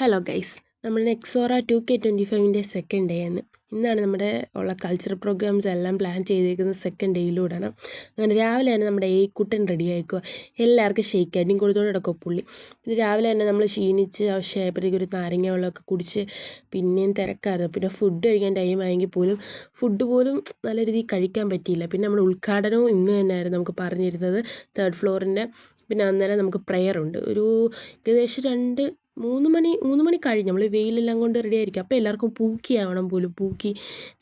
Hello guys, നമ്മൾ Nexora 2K25 second day ആണ്. ഇന്നാണ് നമ്മുടെ ഉള്ള കൾച്ചറൽ പ്രോഗ്രാംസ് എല്ലാം പ്ലാൻ ചെയ്തേക്കുന്നത് സെക്കൻഡ് ഡേയിലൂടെയാണ്. അങ്ങനെ രാവിലെ തന്നെ നമ്മുടെ കുട്ടൻ റെഡി ആയിക്കുക, എല്ലാവർക്കും ഷെയ്ക്ക് ആയിട്ടും കൊടുത്തോണ്ട് കിടക്കുക പുള്ളി. പിന്നെ രാവിലെ തന്നെ നമ്മൾ ക്ഷീണിച്ച് ആവശ്യമായപ്പോഴത്തേക്ക് ഒരു നാരങ്ങ വെള്ളമൊക്കെ കുടിച്ച് പിന്നെയും തിരക്കായിരുന്നു. പിന്നെ ഫുഡ് കഴിക്കാൻ ടൈം ആയെങ്കിൽ പോലും ഫുഡ് പോലും നല്ല രീതിയിൽ കഴിക്കാൻ പറ്റിയില്ല. പിന്നെ നമ്മുടെ ഉദ്ഘാടനവും ഇന്ന് തന്നെയായിരുന്നു നമുക്ക് പറഞ്ഞിരുന്നത്, 3rd ഫ്ലോറിൻ്റെ. പിന്നെ അന്നേരം നമുക്ക് പ്രെയറുണ്ട്. ഒരു ഏകദേശം 3 മണി കഴിഞ്ഞ് നമ്മൾ വെയിലെല്ലാം കൊണ്ട് റെഡി ആയിരിക്കും. അപ്പോൾ എല്ലാവർക്കും പൂക്കിയാവണം പോലും, പൂക്കി.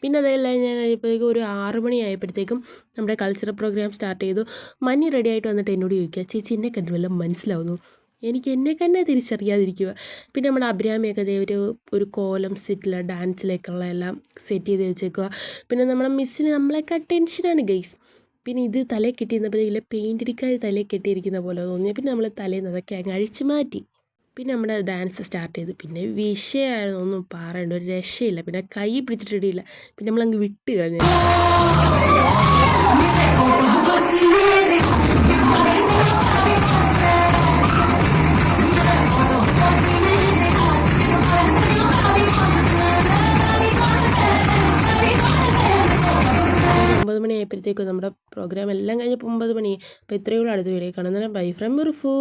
പിന്നെ അതെല്ലാം ഞാൻ കഴിയുമ്പോഴേക്കും ഒരു 6 മണി ആയപ്പോഴത്തേക്കും നമ്മുടെ കൾച്ചറൽ പ്രോഗ്രാം സ്റ്റാർട്ട് ചെയ്തു. മഞ്ഞ് റെഡി ആയിട്ട് വന്നിട്ട് എന്നോട് ചോദിക്കുക, ചേച്ചി എന്നെ കണ്ടു വല്ലതും മനസ്സിലാവുന്നു? എനിക്ക് എന്നെ തന്നെ തിരിച്ചറിയാതിരിക്കുക. പിന്നെ നമ്മുടെ അഭിരാമിയൊക്കെ ഒരു കോലം സെറ്റിൽ ഡാൻസിലേക്കുള്ള എല്ലാം സെറ്റ് ചെയ്ത് വെച്ചേക്കുക. പിന്നെ നമ്മുടെ മിസ്സിന് നമ്മളെക്കാൾ ടെൻഷനാണ് ഗൈസ്. പിന്നെ ഇത് തലയിൽ കെട്ടിയിരുന്നപ്പോഴത്തേക്കില്ല പെയിൻ്റ് അടിക്കാതെ തലയിൽ കെട്ടിയിരിക്കുന്ന പോലെ തോന്നി. പിന്നെ നമ്മൾ തലേന്ന് അതൊക്കെ അങ്ങ് അഴിച്ച് മാറ്റി. പിന്നെ നമ്മുടെ ഡാൻസ് സ്റ്റാർട്ട് ചെയ്തു. പിന്നെ വിഷയമായിരുന്നു, ഒന്നും പറയണ്ട, ഒരു രക്ഷയില്ല. പിന്നെ കൈ പിടിച്ചിട്ടിടിയില്ല, പിന്നെ നമ്മളങ്ങ് വിട്ട് കളഞ്ഞു. 9 മണി ആയപ്പോഴത്തേക്കും നമ്മുടെ പ്രോഗ്രാം എല്ലാം കഴിഞ്ഞപ്പോൾ 9 മണി. അപ്പോൾ ഇത്രയുള്ള അടുത്ത വീഡിയോ കാണുന്നതിന് ബൈ ഫ്രം മിർഫു.